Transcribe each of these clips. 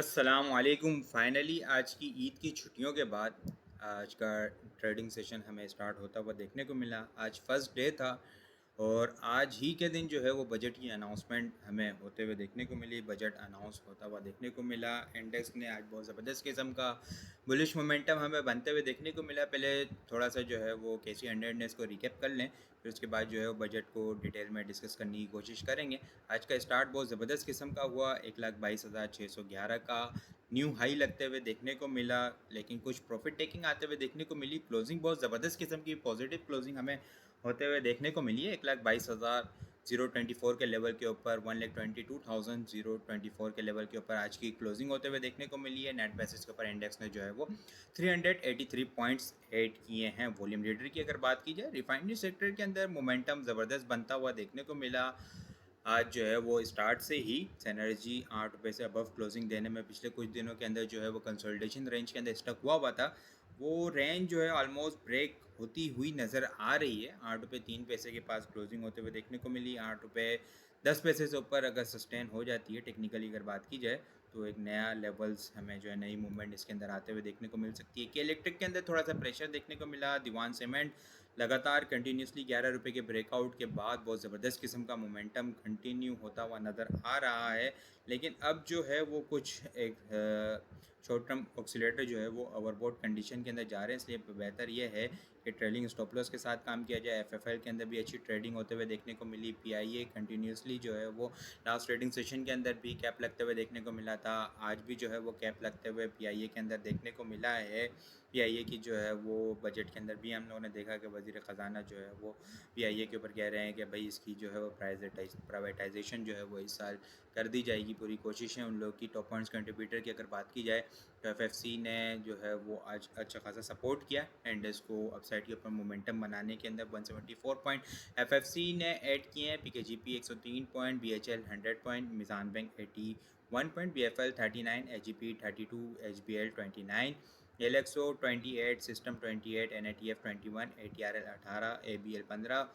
अस्सलाम वालेकुम। फ़ाइनली आज की ईद की छुट्टियों के बाद आज का ट्रेडिंग सेशन हमें स्टार्ट होता हुआ देखने को मिला। आज फर्स्ट डे था और आज ही के दिन जो है वो बजट की अनाउंसमेंट हमें होते हुए देखने को मिली। बजट अनाउंस होता हुआ देखने को मिला। इंडेक्स ने आज बहुत ज़बरदस्त किस्म का बुलिश मोमेंटम हमें बनते हुए देखने को मिला। पहले थोड़ा-सा जो है वो केसी 100 ने इसको रिकैप कर लें, फिर उसके बाद जो है वो बजट को डिटेल में डिस्कस करने की कोशिश करेंगे। आज का स्टार्ट बहुत ज़बरदस्त किस्म का हुआ। 1,22,611 का न्यू हाई लगते हुए देखने को मिला, लेकिन कुछ प्रॉफिट टेकिंग आते हुए देखने को मिली। क्लोजिंग बहुत ज़बरदस्त किस्म की पॉजिटिव क्लोजिंग हमें होते हुए देखने को मिली है। 1,22,024 के लेवल के ऊपर 1,22,024 के लेवल के ऊपर आज की क्लोजिंग होते हुए देखने को मिली है। नेट बेसिस के ऊपर इंडेक्स ने जो है वो 383 पॉइंट्स ऐड किए हैं। वॉल्यूम लीडर की अगर बात की जाए, रिफाइनरी सेक्टर के अंदर मोमेंटम ज़बरदस्त बनता हुआ देखने को मिला। आज जो है वो स्टार्ट से ही एनर्जी 8 रुपये से अबव क्लोजिंग देने में पिछले कुछ दिनों के अंदर जो है वो कंसोलिडेशन रेंज के अंदर स्टक हुआ था। वो रेंज जो है ऑलमोस्ट ब्रेक होती हुई नज़र आ रही है। 8 रुपये 3 पैसे के पास क्लोजिंग होते हुए देखने को मिली। 8 रुपये 10 पैसे से ऊपर अगर सस्टेन हो जाती है टेक्निकली अगर बात की जाए, तो एक नया लेवल्स हमें जो है नई मूवमेंट इसके अंदर आते हुए देखने को मिल सकती है। कि इलेक्ट्रिक के अंदर थोड़ा सा प्रेशर देखने को मिला। दीवान सीमेंट लगातार कंटिन्यूसली 11 रुपये के ब्रेकआउट के बाद बहुत ज़बरदस्त किस्म का मोमेंटम कंटिन्यू होता हुआ नज़र आ रहा है, लेकिन अब जो है वो कुछ एक शॉर्ट टर्म ऑक्सीलेटर जो है वो ओवरबॉट कंडीशन के अंदर जा रहे हैं। इसलिए बेहतर ये है कि ट्रेलिंग स्टॉप लॉस के साथ काम किया जाए। एफएफएल के अंदर भी अच्छी ट्रेडिंग होते हुए देखने को मिली। पीआईए कंटिन्यूसली जो है वो लास्ट ट्रेडिंग सेशन के अंदर भी कैप लगते हुए देखने को मिला था। आज भी जो है वो कैप लगते हुए पीआईए के अंदर देखने को मिला है। पीआईए की जो है वो बजट के अंदर भी हम लोगों ने देखा कि वज़ीर ख़जाना जो है वो पीआईए के ऊपर कह रहे हैं कि भाई इसकी जो है वो प्राइवेटाइजेशन जो है वो इस साल कर दी जाएगी। पूरी कोशिश है उन लोगों की। टॉप पॉइंट्स कंट्रीब्यूटर की अगर बात की जाए, तो एफएफसी ने जो है वो आज अच्छा खासा सपोर्ट किया एंड इसको अपसाइड के ऊपर मोमेंटम बनाने के अंदर 174 पॉइंट एफएफसी ने ऐड किए हैं। PKGP 103 point, BHL 100 point, Mizan bank 81 point, BFL 39, AGP 32, HBL 29, LXO 28, system 28, NATF 21, ATRL 18, ABL 15,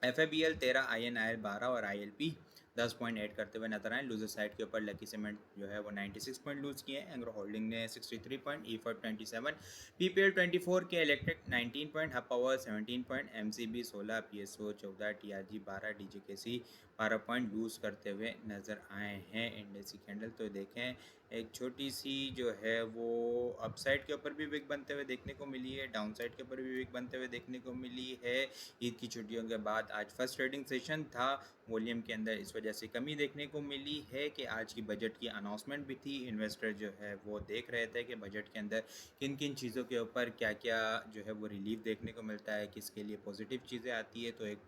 FABL 13, INIL 12 और आईएलपी 10 पॉइंट ऐड करते हुए नजर आए। लूजर साइड के ऊपर लकी सीमेंट जो है वो 96 पॉइंट लूज किए हैं। एंग्रो होल्डिंग ने 63 पॉइंट, ईफर्ट 27, पीपीएल 24 के, electric 19 point, Hub power 17 point, MCB 16, PSO 14, TRG 12, DGKC 12 point loose करते हुए नजर आए हैं। इंडेक्सी कैंडल तो देखें एक छोटी सी जो है वो अपसाइड के ऊपर भी विक बनते हुए देखने को मिली है, डाउन साइड के ऊपर भी विक बनते हुए देखने को मिली है। ईद की छुट्टियों के बाद आज फर्स्ट ट्रेडिंग सेशन था। वॉल्यूम के अंदर इस वजह से कमी देखने को मिली है कि आज की बजट की अनाउंसमेंट भी थी। इन्वेस्टर जो है वो देख रहे थे कि बजट के अंदर किन किन चीज़ों के ऊपर क्या क्या जो है वो रिलीफ देखने को मिलता है, किसके लिए पॉजिटिव चीज़ें आती है। तो एक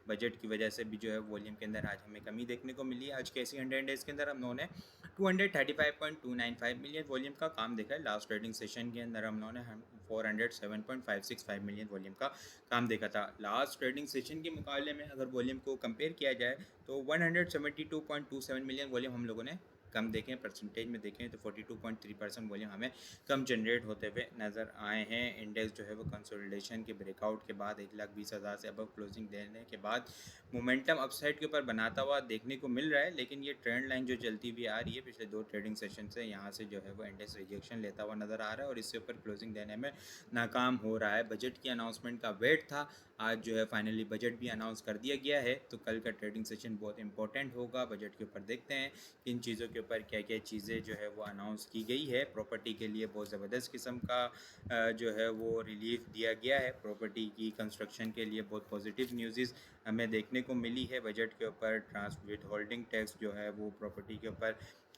बजट की वजह से भी जो है वॉल्यूम के अंदर आज हमें कमी देखने को मिली है। आज के ऐसी 100 डेज़ के अंदर हम लोगों ने 235.295 मिलियन वॉल्यूम का काम देखा है। लास्ट ट्रेडिंग सेशन के अंदर हम लोगों ने 407.565 मिलियन वॉल्यूम का काम देखा था। लास्ट ट्रेडिंग सेशन के मुकाबले में अगर वॉल्यूम को कंपेयर किया जाए, तो 172.27 मिलियन वॉल्यूम हम लोगों ने कम देखें। परसेंटेज में देखें तो 42.3% वॉल्यूम हमें कम जनरेट होते हुए नज़र आए हैं। इंडेक्स जो है वो कंसोलिडेशन के ब्रेकआउट के बाद 1,20,000 से अबव क्लोजिंग देने के बाद मोमेंटम अपसाइड के ऊपर बनाता हुआ देखने को मिल रहा है, लेकिन ये ट्रेंड लाइन जो चलती हुई आ रही है पिछले 2 ट्रेडिंग सेशन से, यहाँ से जो है वो इंडेक्स रिजेक्शन लेता हुआ नज़र आ रहा है और इससे ऊपर क्लोजिंग देने में नाकाम हो रहा है। बजट की अनाउंसमेंट का वेट था। आज जो है फाइनली बजट भी अनाउंस कर दिया गया है, तो कल का ट्रेडिंग सेशन बहुत इंपॉर्टेंट होगा। बजट के ऊपर देखते हैं किन चीज़ों के ऊपर क्या क्या चीज़ें जो है वो अनाउंस की गई है। प्रॉपर्टी के लिए बहुत ज़बरदस्त किस्म का जो है वो रिलीफ दिया गया है। प्रॉपर्टी की कंस्ट्रक्शन के लिए बहुत पॉजिटिव न्यूज़ हमें देखने को मिली है। बजट के ऊपर विद होल्डिंग टैक्स जो है वो प्रॉपर्टी के ऊपर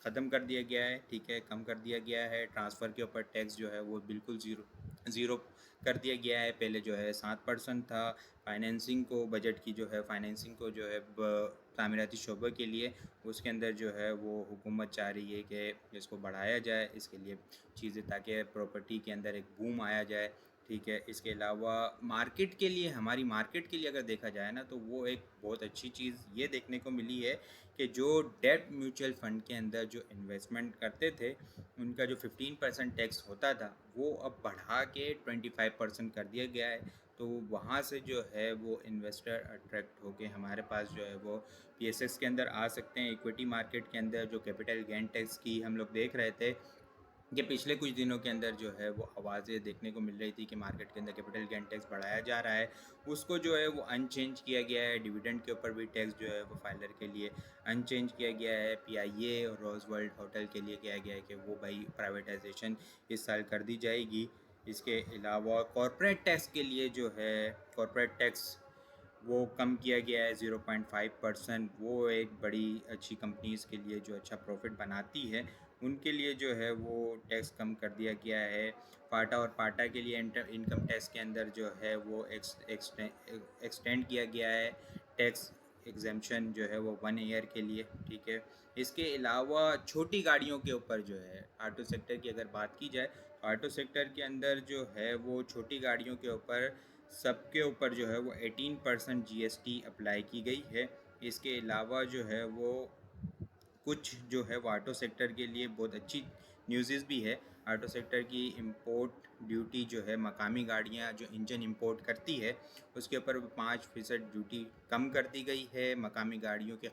ख़त्म कर दिया गया है, ठीक है, कम कर दिया गया है। ट्रांसफ़र के ऊपर टैक्स जो है वो बिल्कुल ज़ीरो कर दिया गया है। पहले जो है 7% था। फाइनेंसिंग को बजट की जो है फाइनेंसिंग को जो है तामीराती शोबे के लिए उसके अंदर जो है वो हुकूमत चाह रही है कि इसको बढ़ाया जाए, इसके लिए चीज़ें ताकि प्रॉपर्टी के अंदर एक बूम आया जाए, ठीक है। इसके अलावा मार्केट के लिए, हमारी मार्केट के लिए अगर देखा जाए ना, तो वो एक बहुत अच्छी चीज़ ये देखने को मिली है कि जो डेट म्यूचुअल फ़ंड के अंदर जो इन्वेस्टमेंट करते थे, उनका जो 15% टैक्स होता था, वो अब बढ़ा के 25% कर दिया गया है। तो वहाँ से जो है वो इन्वेस्टर अट्रैक्ट होके हमारे पास जो है वो पीएसएक्स के अंदर आ सकते हैं। इक्विटी मार्केट के अंदर जो कैपिटल गेन टैक्स की हम लोग देख रहे थे, ये पिछले कुछ दिनों के अंदर जो है वो आवाज़ें देखने को मिल रही थी कि मार्केट के अंदर कैपिटल गेन टैक्स बढ़ाया जा रहा है, उसको जो है वो अनचेंज किया गया है। डिविडेंड के ऊपर भी टैक्स जो है वो फाइलर के लिए अनचेंज किया गया है। पीआईए और रोजवर्ल्ड होटल के लिए किया गया है कि वो भाई प्राइवेटाइजेशन इस साल कर दी जाएगी। इसके अलावा कॉरपोरेट टैक्स के लिए जो है कॉरपोरेट टैक्स वो कम किया गया है 0.5%। वो एक बड़ी अच्छी कंपनीज़ के लिए जो अच्छा प्रॉफिट बनाती है, उनके लिए जो है वो टैक्स कम कर दिया गया है। पाटा और पाटा के लिए इनकम टैक्स के अंदर जो है वो एक्सटेंड किया गया है टैक्स एग्जेम्पशन जो है वो 1 ईयर के लिए। ठीक है। इसके अलावा छोटी गाड़ियों के ऊपर जो है ऑटो सेक्टर की अगर बात की जाए, तो ऑटो सेक्टर के अंदर जो है वो छोटी गाड़ियों के ऊपर सबके ऊपर जो है वो 18% जीएसटी अप्लाई की गई है। इसके अलावा जो है वो कुछ जो है वो ऑटो सेक्टर के लिए बहुत अच्छी न्यूज़ भी है। ऑटो सेक्टर की इंपोर्ट ड्यूटी जो है मकामी गाड़ियाँ जो इंजन इंपोर्ट करती है, उसके ऊपर 5% ड्यूटी कम कर दी गई है। मकामी गाड़ियों के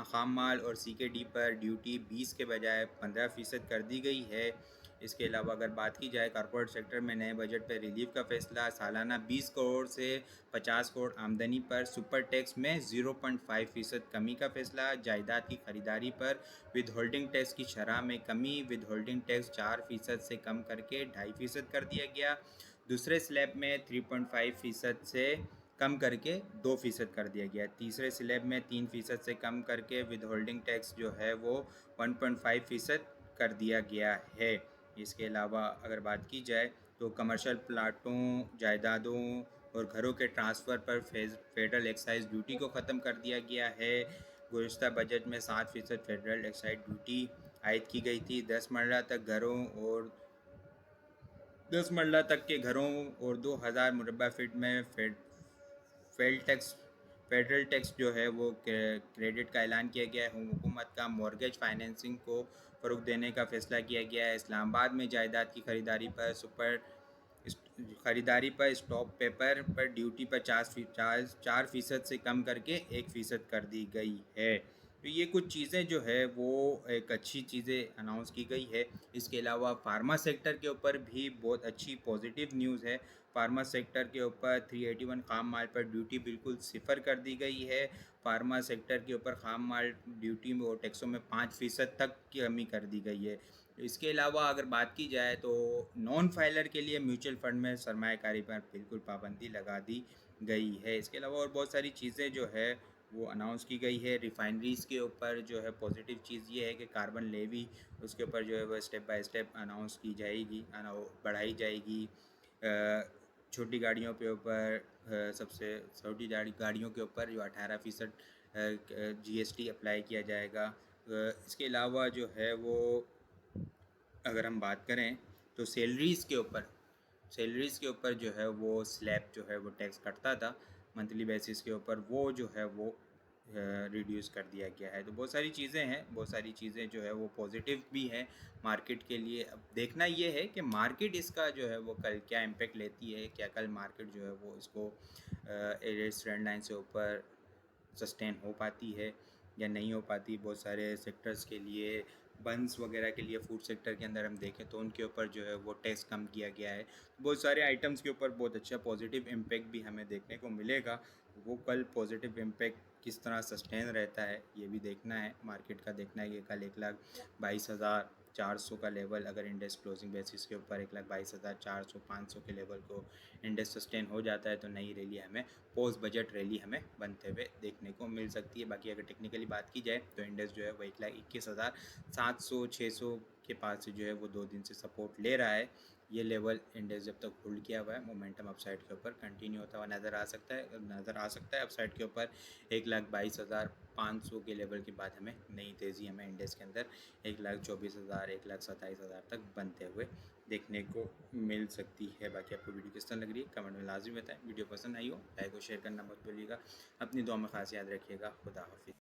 खाम माल और सीकेडी पर ड्यूटी 20 के बजाय 15% कर दी गई है। इसके अलावा अगर बात की जाए कॉर्पोरेट सेक्टर में, नए बजट पर रिलीफ का फैसला, सालाना 20 करोड़ से 50 करोड़ आमदनी पर सुपर टैक्स में 0.5% कमी का फैसला, जायदाद की खरीदारी पर विद होल्डिंग टैक्स की शरह में कमी, विद होल्डिंग टैक्स 4% से कम करके 2.5% कर दिया गया। दूसरे स्लैब में 3.5% से कम करके 2% कर दिया गया। तीसरे स्लैब में 3% से कम करके विद होल्डिंग टैक्स जो है वो 1.5% कर दिया गया है। इसके अलावा अगर बात की जाए तो कमर्शियल प्लाटों, जायदादों और घरों के ट्रांसफ़र पर फेडरल एक्साइज ड्यूटी को ख़त्म कर दिया गया है। गुज़िश्ता बजट में 7% फेडरल एक्साइज ड्यूटी आयद की गई थी। 10 मरला तक के घरों और 2000 मुरबा फीट में फेडरल टैक्स जो है वो क्रेडिट का ऐलान किया गया है। हुकूमत का मॉर्गेज फाइनेंसिंग को फ़रोग़ देने का फ़ैसला किया गया है। इस्लामाबाद में जायदाद की खरीदारी पर स्टॉक पेपर पर ड्यूटी पर 4% से कम करके 1% कर दी गई है। तो ये कुछ चीज़ें जो है वो एक अच्छी चीज़ें अनाउंस की गई है। इसके अलावा फार्मा सेक्टर के ऊपर भी बहुत अच्छी पॉजिटिव न्यूज़ है। फार्मा सेक्टर के ऊपर 381 खाम माल पर ड्यूटी बिल्कुल सिफर कर दी गई है। फार्मा सेक्टर के ऊपर खाम माल ड्यूटी में और टैक्सों में 5% तक की कमी कर दी गई है। इसके अलावा अगर बात की जाए तो नॉन फाइलर के लिए म्यूचुअल फ़ंड में सरमायाकारी पर बिल्कुल पाबंदी लगा दी गई है। इसके अलावा और बहुत सारी चीज़ें जो है वो अनाउंस की गई है। रिफाइनरीज़ के ऊपर जो है पॉजिटिव चीज़ ये है कि कार्बन लेवी उसके ऊपर जो है वो स्टेप बाय स्टेप अनाउंस की जाएगी, बढ़ाई जाएगी। छोटी गाड़ियों के ऊपर सबसे छोटी गाड़ियों के ऊपर जो 18% जीएसटी अप्लाई किया जाएगा। इसके अलावा जो है वो अगर हम बात करें तो सैलरीज़ के ऊपर जो है वो स्लैब जो है वो टैक्स कटता था मंथली बेसिस के ऊपर, वो जो है वो रिड्यूस कर दिया गया है। तो बहुत सारी चीज़ें हैं, बहुत सारी चीज़ें जो है वो पॉजिटिव भी हैं मार्केट के लिए। अब देखना ये है कि मार्केट इसका जो है वो कल क्या इम्पेक्ट लेती है, क्या कल मार्केट जो है वो इसको इस ट्रेंड लाइन से ऊपर सस्टेन हो पाती है या नहीं हो पाती। बहुत सारे सेक्टर्स के लिए, बंस वगैरह के लिए, फूड सेक्टर के अंदर हम देखें तो उनके ऊपर जो है वो टैक्स कम किया गया है। बहुत सारे आइटम्स के ऊपर बहुत अच्छा पॉजिटिव इम्पेक्ट भी हमें देखने को मिलेगा। वो कल पॉजिटिव इम्पेक्ट किस तरह सस्टेन रहता है ये भी देखना है, मार्केट का देखना है कि कल 1,22,400 का लेवल अगर इंडेक्स क्लोजिंग बेसिस के ऊपर 1,22,400 500 के लेवल को इंडेक्स सस्टेन हो जाता है तो नई रैली हमें, पोस्ट बजट रैली हमें बनते हुए देखने को मिल सकती है। बाकी अगर टेक्निकली बात की जाए तो इंडेक्स जो है वो 1,21,700-600 के पास से जो है वो 2 दिन से सपोर्ट ले रहा है। ये लेवल इंडेक्स जब तक होल्ड किया हुआ है, मोमेंटम अपसाइड के ऊपर कंटिन्यू होता हुआ नज़र आ सकता है अपसाइड के ऊपर 1,22,000 500 के लेवल के बाद हमें नई तेज़ी हमें इंडेक्स के अंदर 1,24,000 1,27,000 तक बनते हुए देखने को मिल सकती है। बाकी आपको वीडियो किस तरह लग रही है कमेंट में लाजमी बताएं। वीडियो पसंद आई हो लाइक और शेयर करना मत भूलिएगा। अपनी दुआ में खास याद रखिएगा। खुदा हाफिज़।